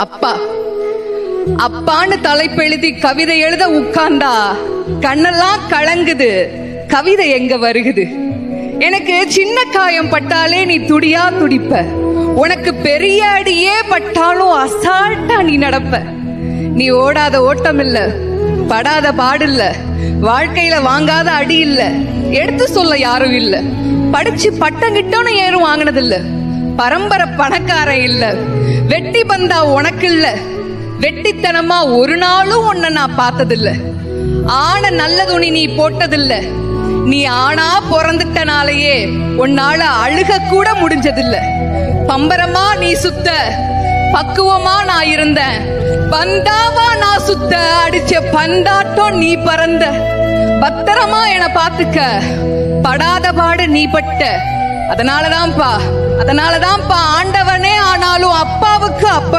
அப்பா அப்பான்னு தலைப்பெழுதி கவிதை எழுத உட்கார்ந்தா கண்ணெல்லாம் கலங்குது, கவிதை எங்க வருகுது? எனக்கு சின்ன காயம் பட்டாலே நீ துடியா துடிப்ப, உனக்கு பெரிய அடியே பட்டாலும் அசால்ட்டா நீ நடப்ப. நீ ஓடாத ஓட்டம் இல்ல, படாத பாடு இல்ல, வாழ்க்கையில வாங்காத அடி இல்ல, எடுத்து சொல்ல யாரும் இல்ல, படிச்சு பட்டம் கிட்டோன்னு ஏறும் வாங்கினது இல்ல, பரம்பரை பணக்காரன் இல்ல, வெட்டி பந்தா உனக்கு இல்ல, வெட்டித்தனமா ஒரு நாளும் உன்னை நான் பார்த்ததில்ல, ஆன நல்ல துணி நீ போட்டதில்ல, நீ ஆனா பிறந்துட்டனாலேயே உன்னால அழுக கூட முடிஞ்சதில்ல. பம்பரமா நீ சுத்த, பக்குவமா நான் இருந்தேன், பந்தாவா நான் சுத்த, அடிச்ச பந்தாட்டம் நீ பறந்த, பத்திரமா என பாத்துக்க, படாத பாடு நீ பட்ட. அதனாலதான்ப்பா ஆண்டவனே ஆனாலும் அப்பாவுக்கு அப்பா